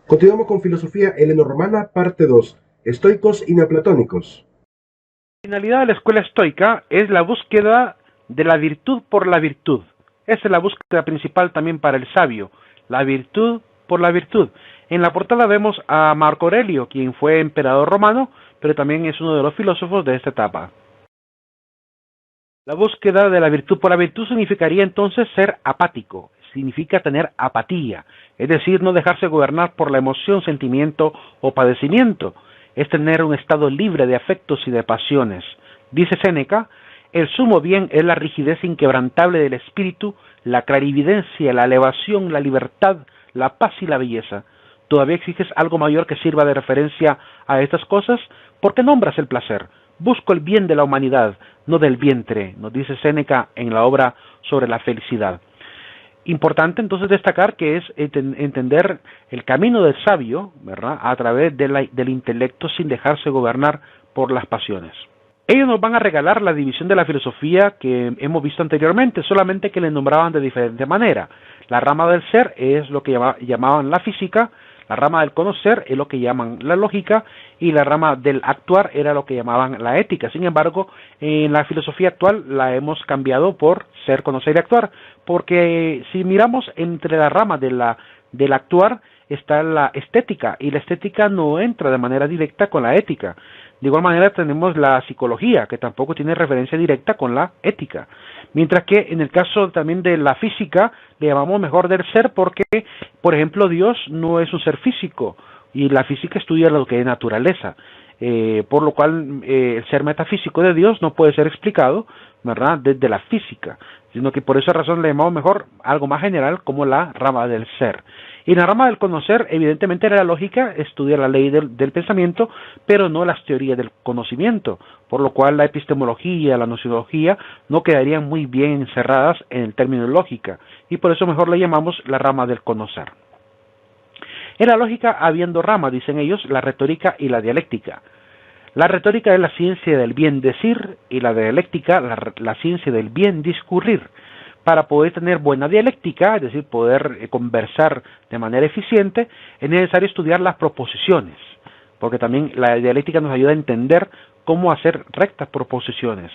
Continuamos con filosofía heleno-romana, parte 2, estoicos y neoplatónicos. La finalidad de la escuela estoica es la búsqueda de la virtud por la virtud. Esa es la búsqueda principal también para el sabio, la virtud por la virtud. En la portada vemos a Marco Aurelio, quien fue emperador romano, pero también es uno de los filósofos de esta etapa. La búsqueda de la virtud por la virtud significaría entonces ser apático, significa tener apatía, es decir, no dejarse gobernar por la emoción, sentimiento o padecimiento, es tener un estado libre de afectos y de pasiones. Dice Séneca, el sumo bien es la rigidez inquebrantable del espíritu, la clarividencia, la elevación, la libertad, la paz y la belleza. ¿Todavía exiges algo mayor que sirva de referencia a estas cosas? ¿Por qué nombras el placer? Busco el bien de la humanidad, no del vientre, nos dice Séneca en la obra sobre la felicidad. Importante entonces destacar que es entender el camino del sabio, ¿verdad?, a través del intelecto sin dejarse gobernar por las pasiones. Ellos nos van a regalar la división de la filosofía que hemos visto anteriormente, solamente que le nombraban de diferente manera. La rama del ser es lo que llamaban la física, la rama del conocer es lo que llaman la lógica y la rama del actuar era lo que llamaban la ética. Sin embargo, en la filosofía actual la hemos cambiado por ser, conocer y actuar, porque si miramos entre la rama del actuar está la estética y la estética no entra de manera directa con la ética. De igual manera tenemos la psicología, que tampoco tiene referencia directa con la ética. Mientras que en el caso también de la física, le llamamos mejor del ser porque, por ejemplo, Dios no es un ser físico y la física estudia lo que es naturaleza. Por lo cual el ser metafísico de Dios no puede ser explicado, ¿verdad?, desde la física, sino que por esa razón le llamamos mejor algo más general como la rama del ser. Y la rama del conocer, evidentemente la lógica estudia la ley del pensamiento, pero no las teorías del conocimiento, por lo cual la epistemología, la nociología no quedarían muy bien encerradas en el término lógica, y por eso mejor le llamamos la rama del conocer. En la lógica, habiendo ramas, dicen ellos, la retórica y la dialéctica. La retórica es la ciencia del bien decir y la dialéctica la ciencia del bien discurrir. Para poder tener buena dialéctica, es decir, poder conversar de manera eficiente, es necesario estudiar las proposiciones, porque también la dialéctica nos ayuda a entender cómo hacer rectas proposiciones,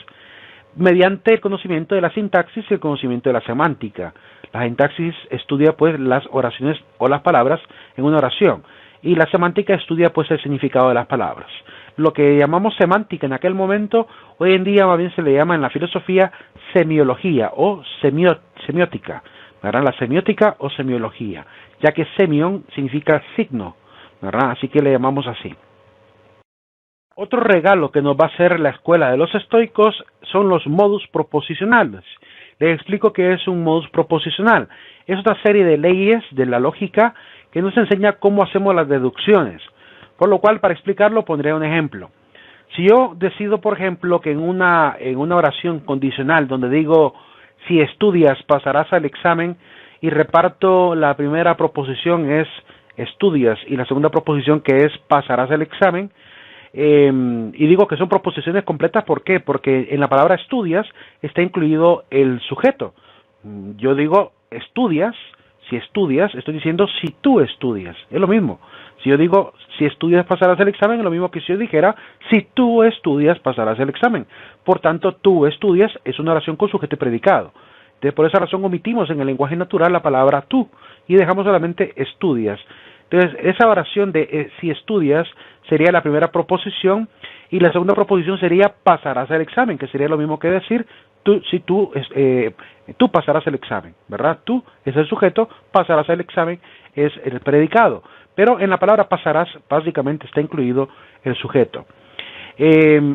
mediante el conocimiento de la sintaxis y el conocimiento de la semántica. La sintaxis estudia pues las oraciones o las palabras en una oración, y la semántica estudia pues el significado de las palabras. Lo que llamamos semántica en aquel momento, hoy en día más bien se le llama en la filosofía semiología o semiótica, ¿verdad? La semiótica o semiología, ya que semión significa signo, ¿verdad? Así que le llamamos así. Otro regalo que nos va a hacer la escuela de los estoicos son los modus proposicionales. Les explico qué es un modus proposicional. Es otra serie de leyes de la lógica que nos enseña cómo hacemos las deducciones. Por lo cual, para explicarlo, pondré un ejemplo. Si yo decido, por ejemplo, que en una oración condicional donde digo, si estudias pasarás al examen, y reparto la primera proposición es estudias y la segunda proposición que es pasarás el examen, y digo que son proposiciones completas, ¿por qué? Porque en la palabra estudias está incluido el sujeto. Yo digo estudias, si estudias, estoy diciendo si tú estudias, es lo mismo. Si yo digo si estudias pasarás el examen, es lo mismo que si yo dijera si tú estudias pasarás el examen. Por tanto, tú estudias es una oración con sujeto y predicado. Entonces, por esa razón omitimos en el lenguaje natural la palabra tú y dejamos solamente estudias. Entonces, esa oración de si estudias sería la primera proposición y la segunda proposición sería pasarás el examen, que sería lo mismo que decir si tú pasarás el examen, ¿verdad? Tú es el sujeto, pasarás el examen es el predicado. Pero en la palabra pasarás básicamente está incluido el sujeto.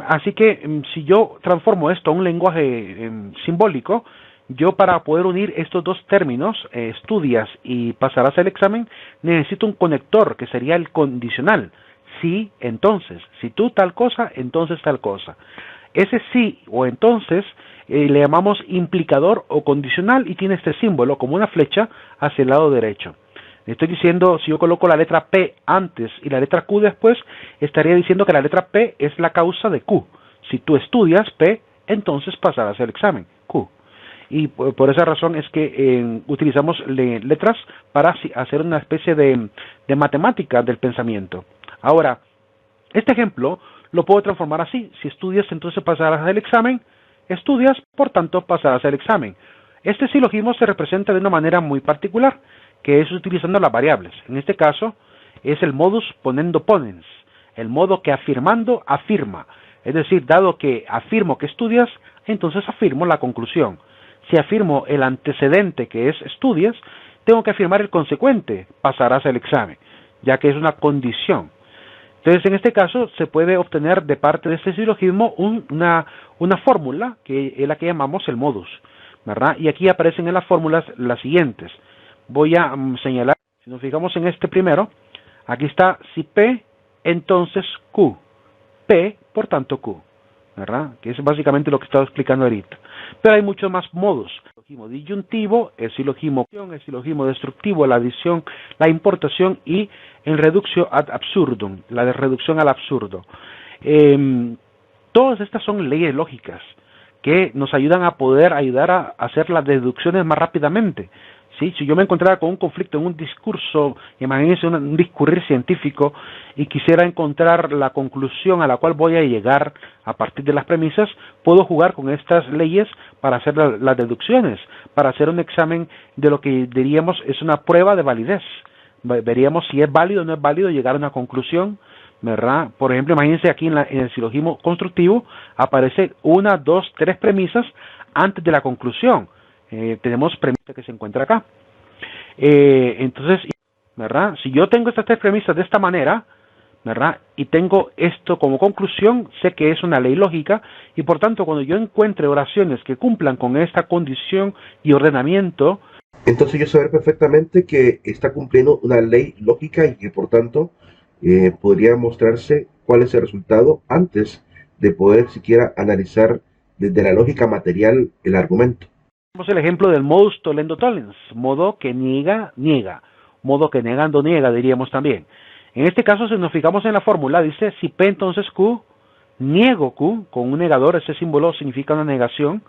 Así que si yo transformo esto a un lenguaje simbólico, yo para poder unir estos dos términos, estudias y pasarás el examen, necesito un conector que sería el condicional. Sí, entonces, si tú tal cosa, entonces tal cosa. Ese sí o entonces le llamamos implicador o condicional y tiene este símbolo como una flecha hacia el lado derecho. Estoy diciendo, si yo coloco la letra P antes y la letra Q después, estaría diciendo que la letra P es la causa de Q. Si tú estudias P, entonces pasarás el examen, Q. Y por esa razón es que utilizamos letras para hacer una especie de de matemática del pensamiento. Ahora, este ejemplo lo puedo transformar así: si estudias, entonces pasarás el examen; estudias, por tanto pasarás el examen. Este silogismo se representa de una manera muy particular, que es utilizando las variables. En este caso es el modus ponendo ponens, el modo que afirmando afirma. Es decir, dado que afirmo que estudias, entonces afirmo la conclusión. Si afirmo el antecedente, que es estudias, tengo que afirmar el consecuente: pasarás el examen, ya que es una condición. Entonces, en este caso, se puede obtener de parte de este silogismo una fórmula, que es la que llamamos el modus, ¿verdad? Y aquí aparecen en las fórmulas las siguientes. Voy a señalar, si nos fijamos en este primero, aquí está: si P, entonces Q. P, por tanto Q, ¿verdad? Que es básicamente lo que estaba explicando ahorita. Pero hay muchos más modos: el silogismo disyuntivo, el silogismo destructivo, la adición, la importación y el reductio ad absurdum, la de reducción al absurdo. Todas estas son leyes lógicas que nos ayudan a ayudar a hacer las deducciones más rápidamente. ¿Sí? Si yo me encontrara con un conflicto en un discurso, imagínense un discurrir científico, y quisiera encontrar la conclusión a la cual voy a llegar a partir de las premisas, puedo jugar con estas leyes para hacer las deducciones, para hacer un examen de lo que diríamos es una prueba de validez. Veríamos si es válido o no es válido llegar a una conclusión, ¿verdad? Por ejemplo, imagínense aquí en el silogismo constructivo aparece 1, 2, 3 premisas antes de la conclusión. Tenemos premisa que se encuentra acá. Entonces, ¿verdad? Si yo tengo estas 3 premisas de esta manera, ¿verdad? Y tengo esto como conclusión, sé que es una ley lógica, y por tanto, cuando yo encuentre oraciones que cumplan con esta condición y ordenamiento, Entonces yo saber perfectamente que está cumpliendo una ley lógica y que por tanto podría mostrarse cuál es el resultado antes de poder siquiera analizar desde la lógica material el argumento. tenemos el ejemplo del modus tollendo tollens, modo que niega, niega, modo que negando niega, diríamos también. En este caso, si nos fijamos en la fórmula, dice: si P, entonces Q, niego Q, con un negador, ese símbolo significa una negación,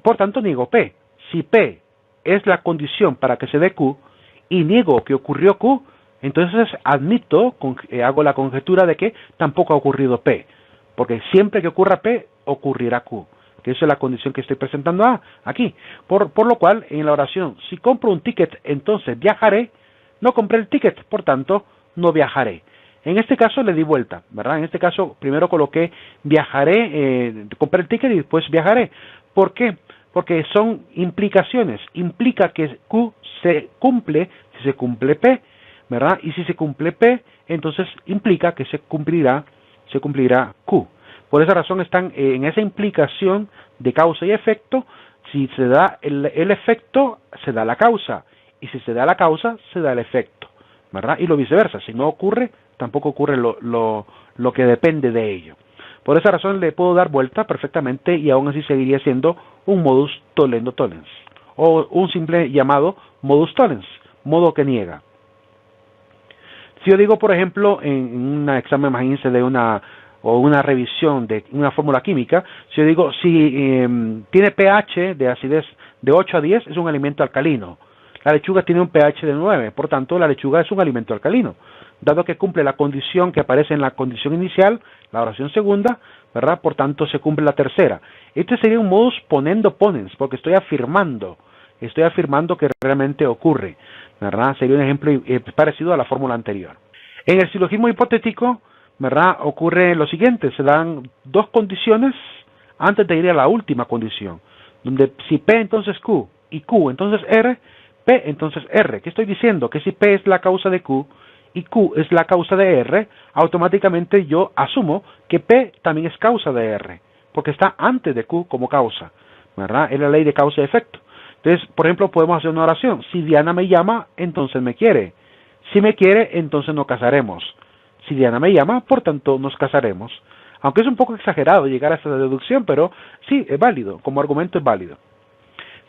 por tanto niego P. Si P es la condición para que se dé Q, y niego que ocurrió Q, entonces admito, hago la conjetura de que tampoco ha ocurrido P, porque siempre que ocurra P, ocurrirá Q, que esa es la condición que estoy presentando aquí. Por lo cual, en la oración, si compro un ticket, entonces viajaré, no compré el ticket, por tanto, no viajaré. En este caso le di vuelta, ¿verdad? En este caso primero coloqué viajaré, compré el ticket y después viajaré. ¿Por qué? Porque son implicaciones. Implica que Q se cumple si se cumple P, ¿verdad? Y si se cumple P, entonces implica que se cumplirá Q. Por esa razón están en esa implicación de causa y efecto. Si se da el efecto, se da la causa. Y si se da la causa, se da el efecto, ¿verdad? Y lo viceversa. Si no ocurre, tampoco ocurre lo que depende de ello. Por esa razón le puedo dar vuelta perfectamente y aún así seguiría siendo un modus tollendo tollens, o un simple llamado modus tollens, modo que niega. Si yo digo, por ejemplo, en un examen, imagínense, de una revisión de una fórmula química, si yo digo, si tiene pH de acidez de 8 a 10, es un alimento alcalino. La lechuga tiene un pH de 9, por tanto la lechuga es un alimento alcalino. Dado que cumple la condición que aparece en la condición inicial, la oración segunda, ¿verdad? Por tanto se cumple la tercera. Este sería un modus ponendo ponens, porque estoy afirmando que realmente ocurre, ¿verdad? Sería un ejemplo parecido a la fórmula anterior. En el silogismo hipotético, ¿verdad? Ocurre lo siguiente: se dan 2 condiciones antes de ir a la última condición, donde si P entonces Q y Q entonces R, P entonces R. ¿Qué estoy diciendo? Que si P es la causa de Q y Q es la causa de R, automáticamente yo asumo que P también es causa de R, porque está antes de Q como causa, ¿verdad? Es la ley de causa y efecto. Entonces, por ejemplo, podemos hacer una oración: si Diana me llama, entonces me quiere. Si me quiere, entonces nos casaremos. Si Diana me llama, por tanto nos casaremos. Aunque es un poco exagerado llegar a esta deducción, pero sí, es válido, como argumento es válido.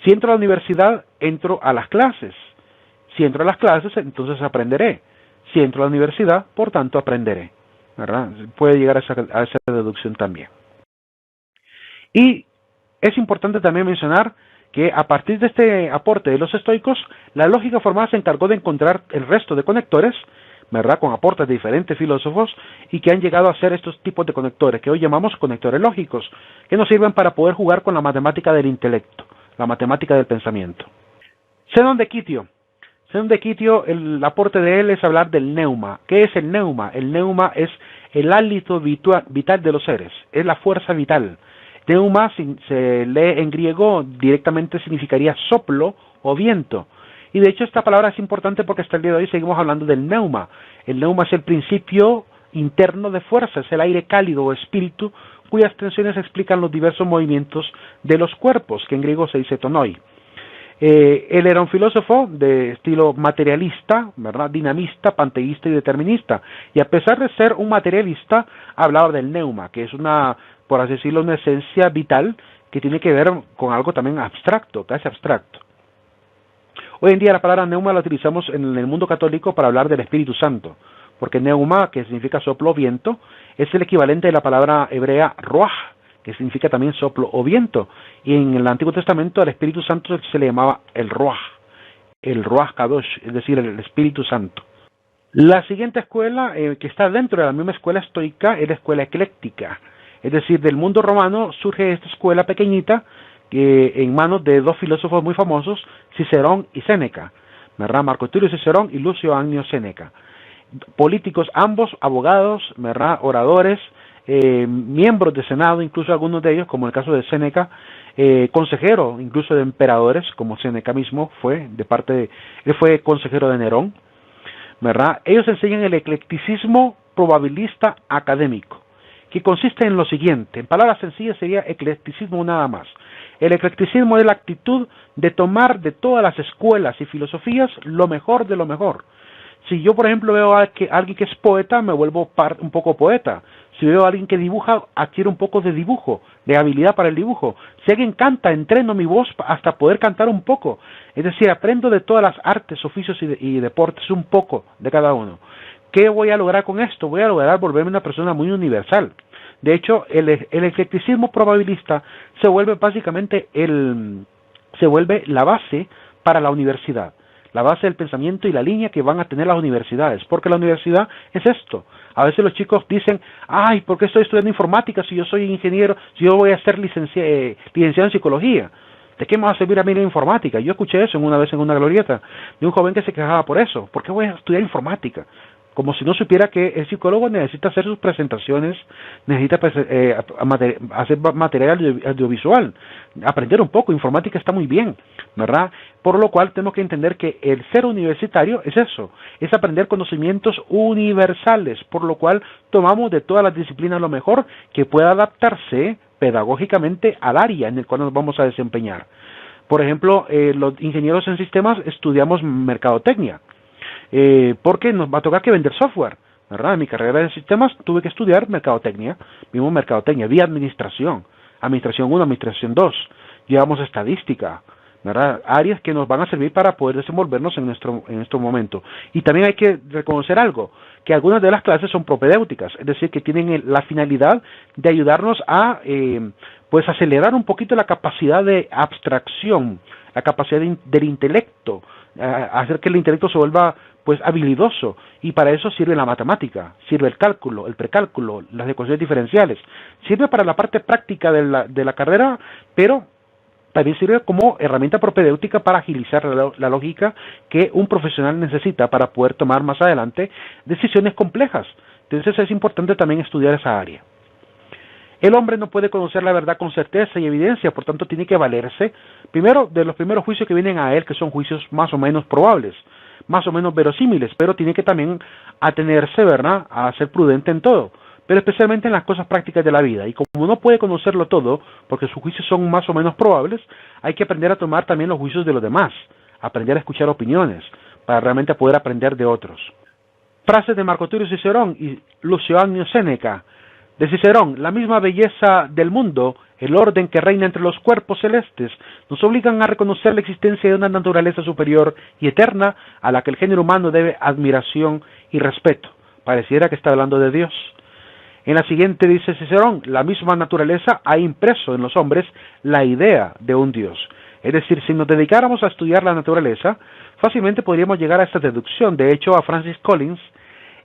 Si entro a la universidad, entro a las clases. Si entro a las clases, entonces aprenderé. Si entro a la universidad, por tanto aprenderé, ¿verdad? Puede llegar a esa deducción también. Y es importante también mencionar que a partir de este aporte de los estoicos, la lógica formal se encargó de encontrar el resto de conectores, ¿verdad?, con aportes de diferentes filósofos, y que han llegado a ser estos tipos de conectores, que hoy llamamos conectores lógicos, que nos sirven para poder jugar con la matemática del intelecto, la matemática del pensamiento. Zenón de Quitio. Zenón de Quitio, el aporte de él es hablar del neuma. ¿Qué es el neuma? El neuma es el hálito vital de los seres, es la fuerza vital. Neuma, si se lee en griego, directamente significaría soplo o viento. Y de hecho esta palabra es importante porque hasta el día de hoy seguimos hablando del neuma. El neuma es el principio interno de fuerza, es el aire cálido o espíritu, cuyas tensiones explican los diversos movimientos de los cuerpos, que en griego se dice tonoi. Él era un filósofo de estilo materialista, ¿verdad?, dinamista, panteísta y determinista. Y a pesar de ser un materialista, hablaba del neuma, que es una, por así decirlo, una esencia vital que tiene que ver con algo también abstracto, casi abstracto. Hoy en día la palabra neuma la utilizamos en el mundo católico para hablar del Espíritu Santo, porque neuma, que significa soplo o viento, es el equivalente de la palabra hebrea ruach, que significa también soplo o viento, y en el Antiguo Testamento al Espíritu Santo se le llamaba el Ruach Kadosh, es decir, el Espíritu Santo. La siguiente escuela, que está dentro de la misma escuela estoica, es la escuela ecléctica, es decir, del mundo romano surge esta escuela pequeñita, en manos de dos filósofos muy famosos, Cicerón y Séneca, ¿verdad? Marco Tulio Cicerón y Lucio Annio Séneca. Políticos ambos, abogados, ¿verdad?, oradores, miembros de Senado, incluso algunos de ellos, como el caso de Séneca, consejero incluso de emperadores, como Séneca mismo fue, él fue consejero de Nerón, ¿verdad? Ellos enseñan el eclecticismo probabilista académico, que consiste en lo siguiente, en palabras sencillas sería eclecticismo nada más. El eclecticismo es la actitud de tomar de todas las escuelas y filosofías lo mejor de lo mejor. Si yo, por ejemplo, veo a alguien que es poeta, me vuelvo un poco poeta. Si veo a alguien que dibuja, adquiero un poco de dibujo, de habilidad para el dibujo. Si alguien canta, entreno mi voz hasta poder cantar un poco. Es decir, aprendo de todas las artes, oficios y deportes un poco de cada uno. ¿Qué voy a lograr con esto? Voy a lograr volverme una persona muy universal. De hecho, el eclecticismo probabilista se vuelve básicamente se vuelve la base para la universidad, la base del pensamiento y la línea que van a tener las universidades, porque la universidad es esto. A veces los chicos dicen, ay, ¿por qué estoy estudiando informática si yo soy ingeniero, si yo voy a ser licenciado en psicología? ¿De qué me va a servir a mí la informática? Yo escuché eso una vez en una glorieta de un joven que se quejaba por eso. ¿Por qué voy a estudiar informática? Como si no supiera que el psicólogo necesita hacer sus presentaciones, necesita hacer material audiovisual, aprender un poco. Informática está muy bien, ¿verdad? Por lo cual tenemos que entender que el ser universitario es eso, es aprender conocimientos universales, por lo cual tomamos de todas las disciplinas lo mejor que pueda adaptarse pedagógicamente al área en el cual nos vamos a desempeñar. Por ejemplo, los ingenieros en sistemas estudiamos mercadotecnia, porque nos va a tocar que vender software, ¿verdad? En mi carrera de sistemas tuve que estudiar mercadotecnia, vimos mercadotecnia, vi administración 1, administración 2, llevamos estadística, ¿verdad? Áreas que nos van a servir para poder desenvolvernos en nuestro momento. Y también hay que reconocer algo, que algunas de las clases son propedéuticas, es decir, que tienen la finalidad de ayudarnos a pues acelerar un poquito la capacidad de abstracción, la capacidad del intelecto, hacer que el intelecto se vuelva pues habilidoso, y para eso sirve la matemática, sirve el cálculo, el precálculo, las ecuaciones diferenciales, sirve para la parte práctica de la carrera, pero también sirve como herramienta propedéutica para agilizar la lógica que un profesional necesita para poder tomar más adelante decisiones complejas. Entonces es importante también estudiar esa área. El hombre no puede conocer la verdad con certeza y evidencia, por tanto tiene que valerse primero de los primeros juicios que vienen a él, que son juicios más o menos probables, más o menos verosímiles, pero tiene que también atenerse, ¿verdad?, a ser prudente en todo, pero especialmente en las cosas prácticas de la vida. Y como no puede conocerlo todo, porque sus juicios son más o menos probables, hay que aprender a tomar también los juicios de los demás, aprender a escuchar opiniones, para realmente poder aprender de otros. Frases de Marco Tulio Cicerón y Lucio Annio Séneca. De Cicerón: la misma belleza del mundo, el orden que reina entre los cuerpos celestes, nos obligan a reconocer la existencia de una naturaleza superior y eterna a la que el género humano debe admiración y respeto. Pareciera que está hablando de Dios. En la siguiente dice Cicerón: la misma naturaleza ha impreso en los hombres la idea de un Dios. Es decir, si nos dedicáramos a estudiar la naturaleza, fácilmente podríamos llegar a esta deducción. De hecho, a Francis Collins,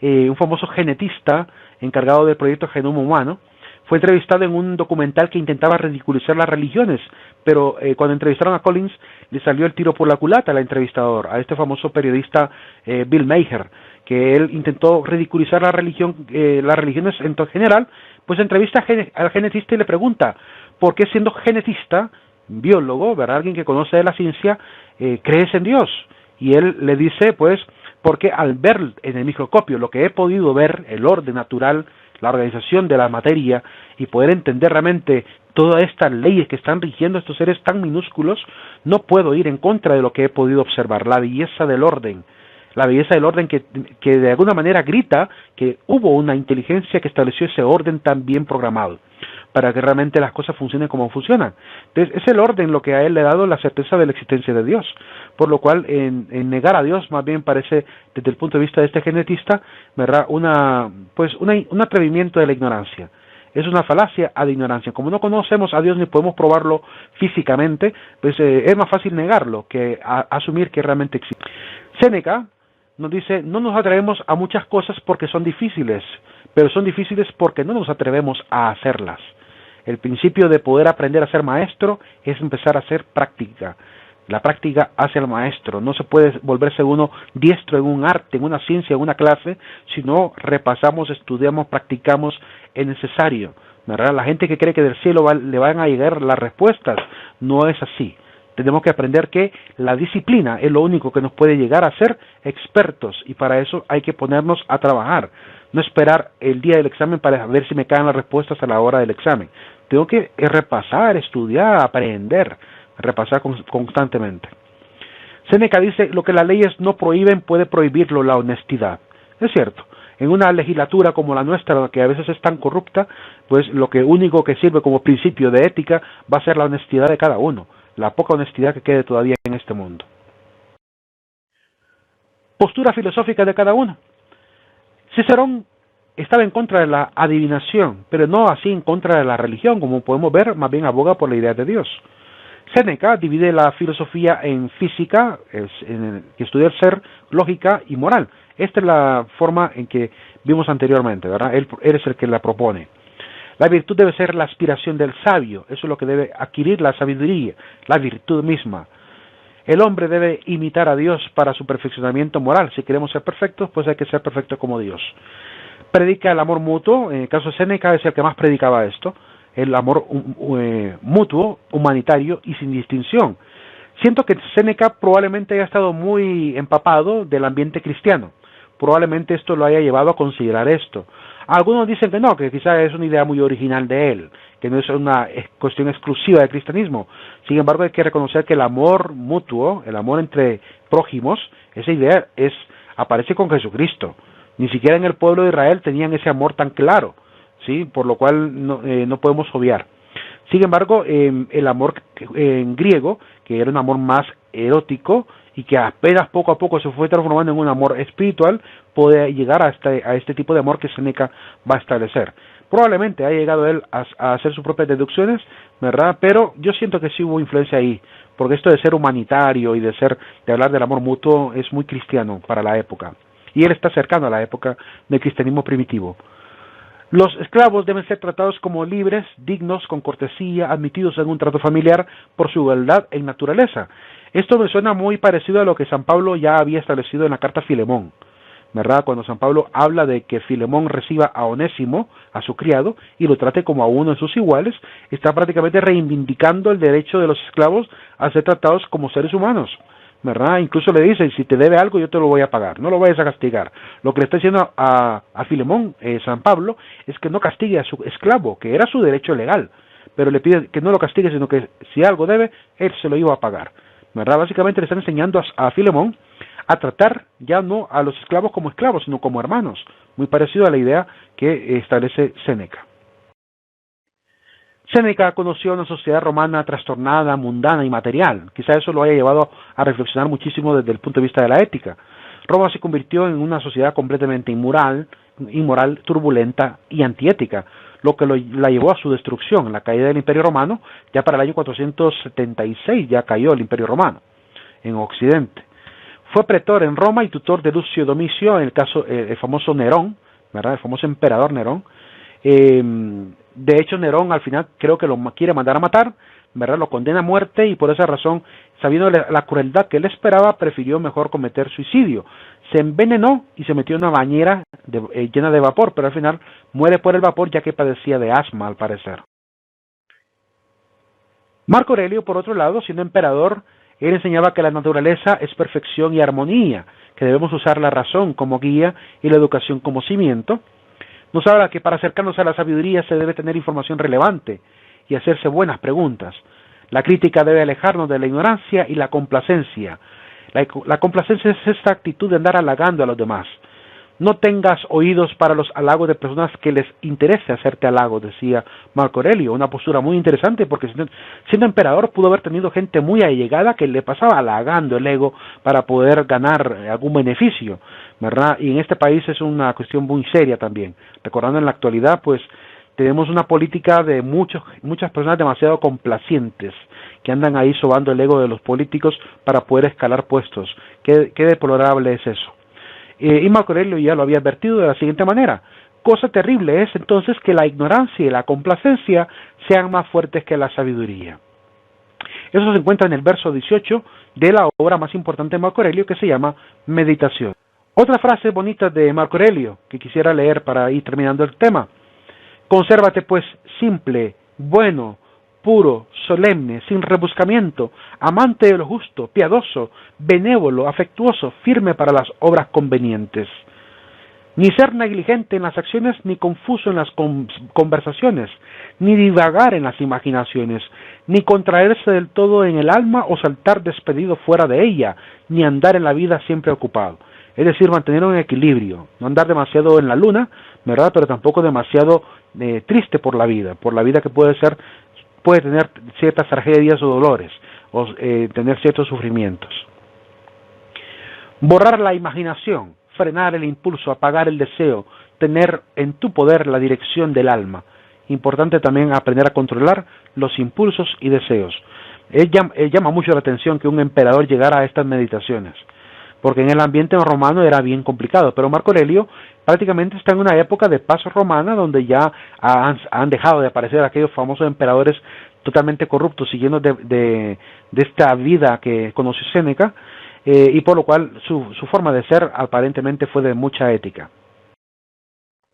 un famoso genetista encargado del proyecto Genoma Humano, fue entrevistado en un documental que intentaba ridiculizar las religiones, pero cuando entrevistaron a Collins, le salió el tiro por la culata al entrevistador, a este famoso periodista Bill Maher, que él intentó ridiculizar las religiones en general. Pues entrevista al genetista y le pregunta, ¿por qué siendo genetista, biólogo, ¿verdad?, alguien que conoce de la ciencia, crees en Dios? Y él le dice, pues, porque al ver en el microscopio lo que he podido ver, el orden natural, la organización de la materia, y poder entender realmente todas estas leyes que están rigiendo estos seres tan minúsculos, no puedo ir en contra de lo que he podido observar, la belleza del orden que de alguna manera grita que hubo una inteligencia que estableció ese orden tan bien programado, para que realmente las cosas funcionen como funcionan. Entonces, es el orden lo que a él le ha dado la certeza de la existencia de Dios, por lo cual en negar a Dios más bien parece, desde el punto de vista de este genetista, ¿verdad?, un atrevimiento de la ignorancia. Es una falacia ad ignorancia. Como no conocemos a Dios ni podemos probarlo físicamente, pues es más fácil negarlo que asumir que realmente existe. Séneca nos dice, no nos atrevemos a muchas cosas porque son difíciles, pero son difíciles porque no nos atrevemos a hacerlas. El principio de poder aprender a ser maestro es empezar a hacer práctica. La práctica hace al maestro. No se puede volverse uno diestro en un arte, en una ciencia, en una clase, si no repasamos, estudiamos, practicamos, es necesario, ¿verdad? La gente que cree que del cielo le van a llegar las respuestas, no es así. Tenemos que aprender que la disciplina es lo único que nos puede llegar a ser expertos, y para eso hay que ponernos a trabajar. No esperar el día del examen para ver si me caen las respuestas a la hora del examen. Tengo que repasar, estudiar, aprender, repasar constantemente. Séneca dice, lo que las leyes no prohíben puede prohibirlo la honestidad. Es cierto. En una legislatura como la nuestra, que a veces es tan corrupta, pues lo único que sirve como principio de ética va a ser la honestidad de cada uno, la poca honestidad que quede todavía en este mundo. Postura filosófica de cada uno. Cicerón estaba en contra de la adivinación, pero no así en contra de la religión, como podemos ver, más bien aboga por la idea de Dios. Séneca divide la filosofía en física, que estudia el ser, lógica y moral. Esta es la forma en que vimos anteriormente, ¿verdad? Él es el que la propone. La virtud debe ser la aspiración del sabio, eso es lo que debe adquirir la sabiduría, la virtud misma. El hombre debe imitar a Dios para su perfeccionamiento moral. Si queremos ser perfectos, pues hay que ser perfectos como Dios. Predica el amor mutuo, en el caso de Séneca es el que más predicaba esto, el amor mutuo, humanitario y sin distinción. Siento que Séneca probablemente haya estado muy empapado del ambiente cristiano. Probablemente esto lo haya llevado a considerar esto. Algunos dicen que no, que quizás es una idea muy original de él, que no es una cuestión exclusiva del cristianismo. Sin embargo, hay que reconocer que el amor mutuo, el amor entre prójimos, esa idea aparece con Jesucristo. Ni siquiera en el pueblo de Israel tenían ese amor tan claro, ¿sí? Por lo cual no podemos obviar. Sin embargo, el amor en griego, que era un amor más erótico y que apenas poco a poco se fue transformando en un amor espiritual, puede llegar a este tipo de amor que Séneca va a establecer. Probablemente haya llegado él a hacer sus propias deducciones, ¿verdad? Pero yo siento que sí hubo influencia ahí, porque esto de ser humanitario y de hablar del amor mutuo es muy cristiano para la época. Y él está cercano a la época del cristianismo primitivo. Los esclavos deben ser tratados como libres, dignos, con cortesía, admitidos en un trato familiar por su igualdad en naturaleza. Esto me suena muy parecido a lo que San Pablo ya había establecido en la carta a Filemón, ¿verdad? Cuando San Pablo habla de que Filemón reciba a Onésimo, a su criado, y lo trate como a uno de sus iguales, está prácticamente reivindicando el derecho de los esclavos a ser tratados como seres humanos, ¿verdad? Incluso le dice, si te debe algo yo te lo voy a pagar, no lo vayas a castigar. Lo que le está diciendo a Filemón, San Pablo, es que no castigue a su esclavo, que era su derecho legal, pero le pide que no lo castigue, sino que si algo debe, él se lo iba a pagar, ¿verdad? Básicamente le están enseñando a Filemón a tratar ya no a los esclavos como esclavos, sino como hermanos, muy parecido a la idea que establece Séneca. Séneca conoció una sociedad romana trastornada, mundana y material. Quizá eso lo haya llevado a reflexionar muchísimo desde el punto de vista de la ética. Roma se convirtió en una sociedad completamente inmoral, turbulenta y antiética. lo que la llevó a su destrucción, la caída del Imperio Romano. Ya para el año 476 ya cayó el Imperio Romano en Occidente. Fue pretor en Roma y tutor de Lucio Domicio, en el caso, el famoso Nerón, ¿verdad? El famoso emperador Nerón. De hecho, Nerón al final creo que lo quiere mandar a matar, ¿verdad? Lo condena a muerte, y por esa razón, sabiendo la crueldad que él esperaba, prefirió mejor cometer suicidio. Se envenenó y se metió en una bañera llena de vapor, pero al final muere por el vapor, ya que padecía de asma, al parecer. Marco Aurelio, por otro lado, siendo emperador, él enseñaba que la naturaleza es perfección y armonía, que debemos usar la razón como guía y la educación como cimiento. Nos habla que para acercarnos a la sabiduría se debe tener información relevante y hacerse buenas preguntas. La crítica debe alejarnos de la ignorancia y la complacencia. La complacencia es esta actitud de andar halagando a los demás. No tengas oídos para los halagos de personas que les interese hacerte halagos, decía Marco Aurelio. Una postura muy interesante, porque siendo emperador pudo haber tenido gente muy allegada que le pasaba halagando el ego para poder ganar algún beneficio, ¿verdad? Y en este país es una cuestión muy seria también. Recordando en la actualidad, pues tenemos una política de muchas personas demasiado complacientes que andan ahí sobando el ego de los políticos para poder escalar puestos. Qué deplorable es eso. Y Marco Aurelio ya lo había advertido de la siguiente manera: cosa terrible es entonces que la ignorancia y la complacencia sean más fuertes que la sabiduría. Eso se encuentra en el verso 18 de la obra más importante de Marco Aurelio, que se llama Meditación. Otra frase bonita de Marco Aurelio que quisiera leer para ir terminando el tema: consérvate pues simple, bueno, puro, solemne, sin rebuscamiento, amante de lo justo, piadoso, benévolo, afectuoso, firme para las obras convenientes. Ni ser negligente en las acciones, ni confuso en las conversaciones, ni divagar en las imaginaciones, ni contraerse del todo en el alma o saltar despedido fuera de ella, ni andar en la vida siempre ocupado. Es decir, mantener un equilibrio, no andar demasiado en la luna, ¿verdad? Pero tampoco demasiado triste por la vida que puede tener ciertas tragedias o dolores, o tener ciertos sufrimientos. Borrar la imaginación, frenar el impulso, apagar el deseo, tener en tu poder la dirección del alma. Importante también aprender a controlar los impulsos y deseos. Llama mucho la atención que un emperador llegara a estas meditaciones, porque en el ambiente romano era bien complicado, pero Marco Aurelio prácticamente está en una época de paz romana donde ya han dejado de aparecer aquellos famosos emperadores totalmente corruptos, siguiendo de esta vida que conoció Séneca, y por lo cual su forma de ser aparentemente fue de mucha ética.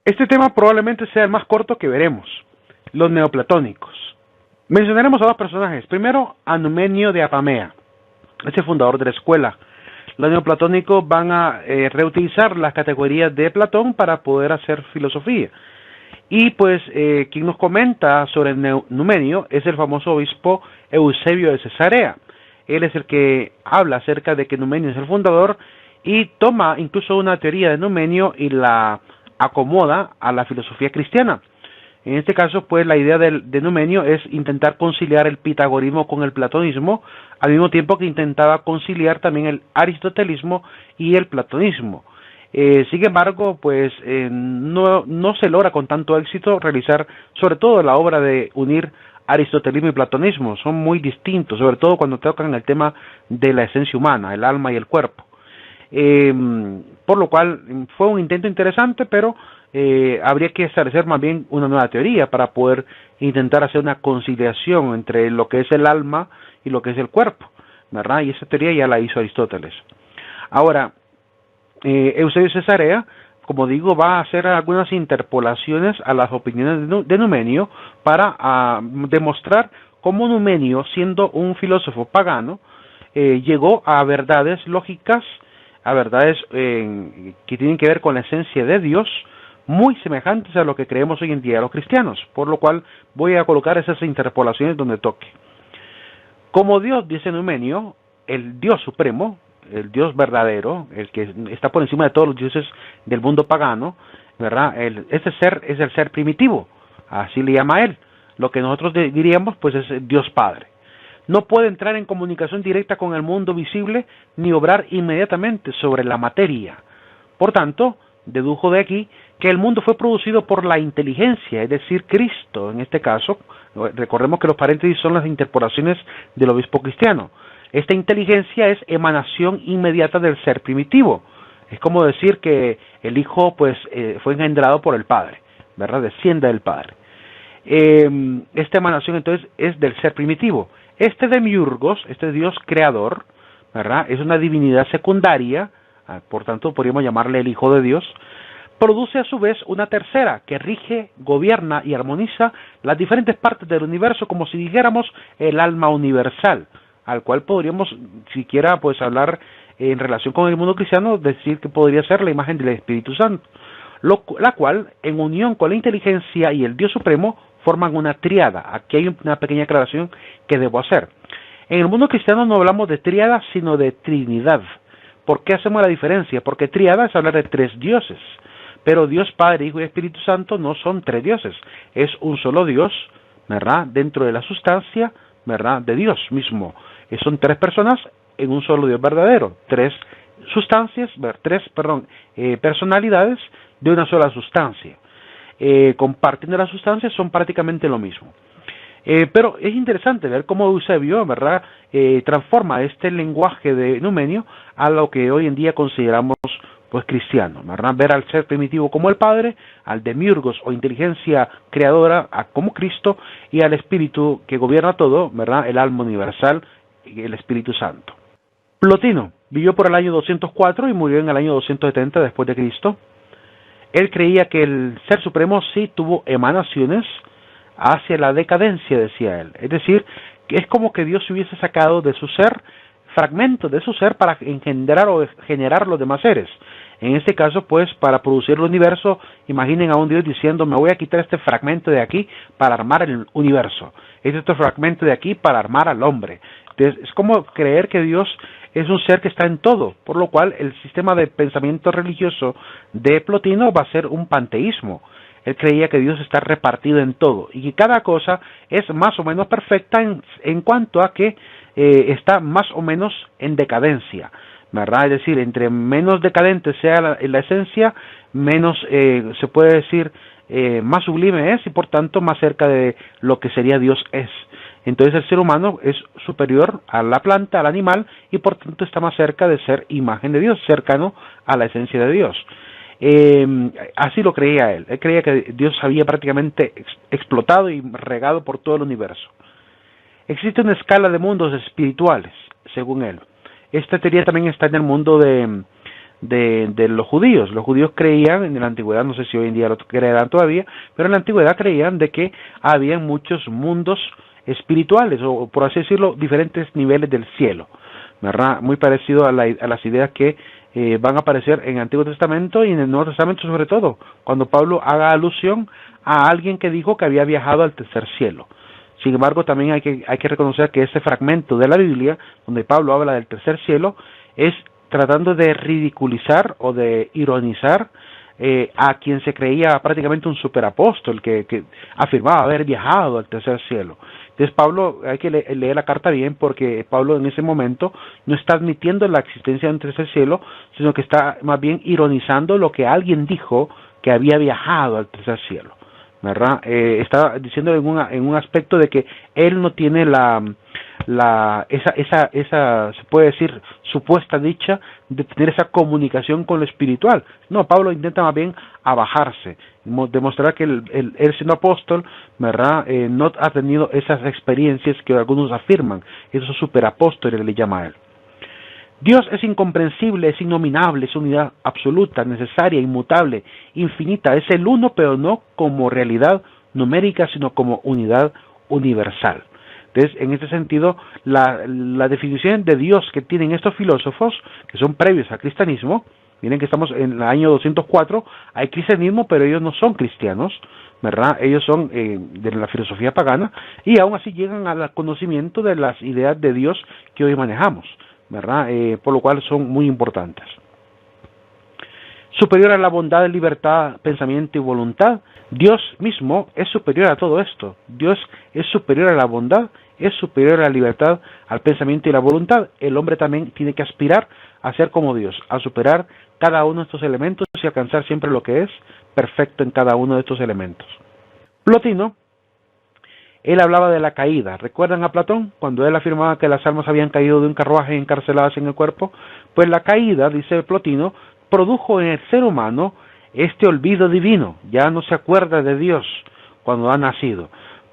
Este tema probablemente sea el más corto que veremos: los neoplatónicos. Mencionaremos a dos personajes. Primero, a Numenio de Apamea, ese fundador de la escuela. Los neoplatónicos van a reutilizar las categorías de Platón para poder hacer filosofía. Y pues quien nos comenta sobre Numenio es el famoso obispo Eusebio de Cesarea. Él es el que habla acerca de que Numenio es el fundador, y toma incluso una teoría de Numenio y la acomoda a la filosofía cristiana. En este caso, pues la idea de Numenio es intentar conciliar el pitagorismo con el platonismo, al mismo tiempo que intentaba conciliar también el aristotelismo y el platonismo. Sin embargo, pues no se logra con tanto éxito realizar, sobre todo la obra de unir aristotelismo y platonismo. Son muy distintos, sobre todo cuando tocan el tema de la esencia humana, el alma y el cuerpo. Por lo cual fue un intento interesante, pero habría que establecer más bien una nueva teoría para poder intentar hacer una conciliación entre lo que es el alma y lo que es el cuerpo, ¿verdad? Y esa teoría ya la hizo Aristóteles. Ahora, Eusebio Cesarea, como digo, va a hacer algunas interpolaciones a las opiniones de Numenio para demostrar cómo Numenio, siendo un filósofo pagano, llegó a verdades lógicas, a verdades que tienen que ver con la esencia de Dios, muy semejantes a lo que creemos hoy en día los cristianos, por lo cual voy a colocar esas interpolaciones donde toque. Como Dios, dice Numenio, el Dios supremo, el Dios verdadero, el que está por encima de todos los dioses del mundo pagano, ¿verdad? Ese ser es el ser primitivo, así le llama él. Lo que nosotros diríamos, pues, es Dios Padre. No puede entrar en comunicación directa con el mundo visible ni obrar inmediatamente sobre la materia. Por tanto, dedujo de aquí que el mundo fue producido por la inteligencia, es decir, Cristo, en este caso. Recordemos que los paréntesis son las interpolaciones del obispo cristiano. Esta inteligencia es emanación inmediata del ser primitivo. Es como decir que el Hijo pues fue engendrado por el Padre, ¿verdad? Desciende del Padre. Esta emanación entonces es del ser primitivo. Este demiurgos, este Dios creador, ¿verdad? Es una divinidad secundaria, por tanto podríamos llamarle el Hijo de Dios. Produce a su vez una tercera que rige, gobierna y armoniza las diferentes partes del universo, como si dijéramos el alma universal, al cual podríamos siquiera pues hablar en relación con el mundo cristiano, decir que podría ser la imagen del Espíritu Santo, la cual en unión con la inteligencia y el Dios Supremo forman una tríada. Aquí hay una pequeña aclaración que debo hacer. En el mundo cristiano no hablamos de tríada, sino de trinidad. ¿Por qué hacemos la diferencia? Porque tríada es hablar de tres dioses. Pero Dios Padre, Hijo y Espíritu Santo no son tres dioses, es un solo Dios, ¿verdad? Dentro de la sustancia, ¿verdad? De Dios mismo. Son tres personas en un solo Dios verdadero, tres personalidades de una sola sustancia. Compartiendo la sustancia son prácticamente lo mismo. Pero es interesante ver cómo Eusebio, ¿verdad? Transforma este lenguaje de Numenio a lo que hoy en día consideramos pues cristiano, ¿verdad? Ver al ser primitivo como el Padre, al demiurgos o inteligencia creadora como Cristo, y al Espíritu que gobierna todo, ¿verdad? El alma universal, el Espíritu Santo. Plotino vivió por el año 204 y murió en el año 270 después de Cristo. Él creía que el Ser Supremo sí tuvo emanaciones hacia la decadencia, decía él. Es decir, que es como que Dios se hubiese sacado de su ser fragmentos de su ser para engendrar o generar los demás seres. En este caso, pues, para producir el universo, imaginen a un Dios diciendo, me voy a quitar este fragmento de aquí para armar el universo, este fragmento de aquí para armar al hombre. Entonces, es como creer que Dios es un ser que está en todo, por lo cual el sistema de pensamiento religioso de Plotino va a ser un panteísmo. Él creía que Dios está repartido en todo y que cada cosa es más o menos perfecta en cuanto a que está más o menos en decadencia, ¿verdad? Es decir, entre menos decadente sea la esencia, menos se puede decir más sublime es y por tanto más cerca de lo que sería Dios es. Entonces el ser humano es superior a la planta, al animal, y por tanto está más cerca de ser imagen de Dios, cercano a la esencia de Dios. Así lo creía él. Él creía que Dios había prácticamente explotado y regado por todo el universo. Existe una escala de mundos espirituales, según él. Esta teoría también está en el mundo de los judíos. Los judíos creían en la antigüedad, no sé si hoy en día lo creerán todavía, pero en la antigüedad creían de que había muchos mundos espirituales, o por así decirlo, diferentes niveles del cielo, ¿verdad? Muy parecido a las ideas que van a aparecer en el Antiguo Testamento y en el Nuevo Testamento, sobre todo, cuando Pablo haga alusión a alguien que dijo que había viajado al tercer cielo. Sin embargo, también hay que reconocer que ese fragmento de la Biblia, donde Pablo habla del tercer cielo, es tratando de ridiculizar o de ironizar a quien se creía prácticamente un superapóstol que afirmaba haber viajado al tercer cielo. Entonces Pablo, hay que leer la carta bien, porque Pablo en ese momento no está admitiendo la existencia de un tercer cielo, sino que está más bien ironizando lo que alguien dijo que había viajado al tercer cielo, ¿verdad? Está diciendo en un aspecto de que él no tiene esa se puede decir supuesta dicha de tener esa comunicación con lo espiritual. No, Pablo intenta más bien abajarse, demostrar que él siendo apóstol, ¿verdad? No ha tenido esas experiencias que algunos afirman, esos superapóstoles le llama a él. Dios es incomprensible, es innominable, es unidad absoluta, necesaria, inmutable, infinita, es el uno, pero no como realidad numérica, sino como unidad universal. Entonces, en este sentido, la definición de Dios que tienen estos filósofos, que son previos al cristianismo, miren que estamos en el año 204, hay cristianismo, pero ellos no son cristianos, ¿verdad? Ellos son de la filosofía pagana, y aún así llegan al conocimiento de las ideas de Dios que hoy manejamos, ¿verdad? Por lo cual son muy importantes. Superior a la bondad, libertad, pensamiento y voluntad, Dios mismo es superior a todo esto. Dios es superior a la bondad, es superior a la libertad, al pensamiento y la voluntad. El hombre también tiene que aspirar a ser como Dios, a superar cada uno de estos elementos y alcanzar siempre lo que es perfecto en cada uno de estos elementos. Plotino, él hablaba de la caída. ¿Recuerdan a Platón? Cuando él afirmaba que las almas habían caído de un carruaje encarceladas en el cuerpo. Pues la caída, dice Plotino, produjo en el ser humano este olvido divino. Ya no se acuerda de Dios cuando ha nacido.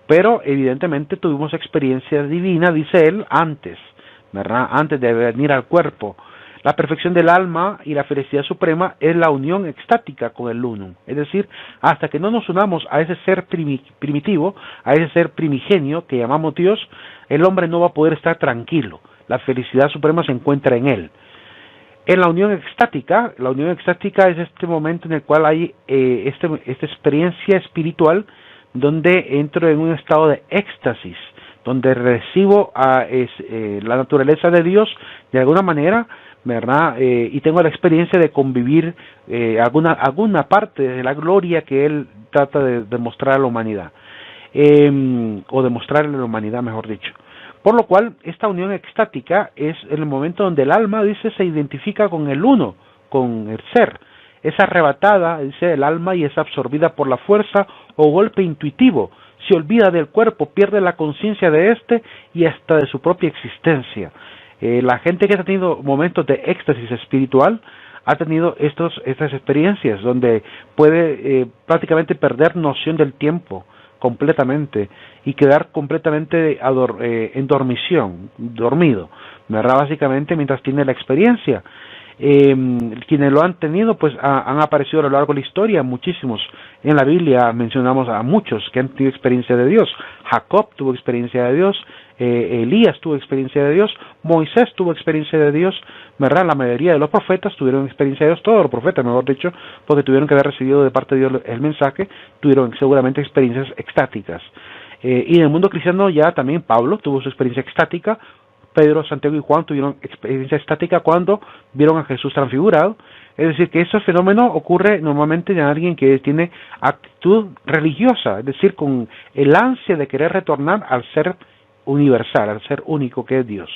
Pero evidentemente tuvimos experiencia divina, dice él, antes, ¿verdad? Antes de venir al cuerpo. La perfección del alma y la felicidad suprema es la unión extática con el unum. Es decir, hasta que no nos unamos a ese ser primitivo, a ese ser primigenio que llamamos Dios, el hombre no va a poder estar tranquilo. La felicidad suprema se encuentra en él. En la unión extática es este momento en el cual hay esta experiencia espiritual donde entro en un estado de éxtasis, donde recibo la naturaleza de Dios de alguna manera, ¿verdad? Y tengo la experiencia de convivir alguna parte de la gloria que Él trata de demostrar a la humanidad, o demostrarle a la humanidad, mejor dicho. Por lo cual, esta unión extática es el momento donde el alma, dice, se identifica con el uno, con el ser. Es arrebatada, dice, el alma y es absorbida por la fuerza o golpe intuitivo. Se olvida del cuerpo, pierde la conciencia de éste y hasta de su propia existencia. La gente que ha tenido momentos de éxtasis espiritual ha tenido estas experiencias donde puede prácticamente perder noción del tiempo completamente y quedar completamente en dormición, dormido, ¿verdad? Básicamente mientras tiene la experiencia. Quienes lo han tenido pues han aparecido a lo largo de la historia, muchísimos. En la Biblia mencionamos a muchos que han tenido experiencia de Dios. Jacob tuvo experiencia de Dios, Elías tuvo experiencia de Dios, Moisés tuvo experiencia de Dios, ¿verdad? La mayoría de los profetas tuvieron experiencia de Dios, todos los profetas, mejor dicho, porque tuvieron que haber recibido de parte de Dios el mensaje, tuvieron seguramente experiencias extáticas. Y en el mundo cristiano ya también Pablo tuvo su experiencia extática. Pedro, Santiago y Juan tuvieron experiencia estática cuando vieron a Jesús transfigurado. Es decir, que ese fenómeno ocurre normalmente en alguien que tiene actitud religiosa, es decir, con el ansia de querer retornar al ser universal, al ser único que es Dios.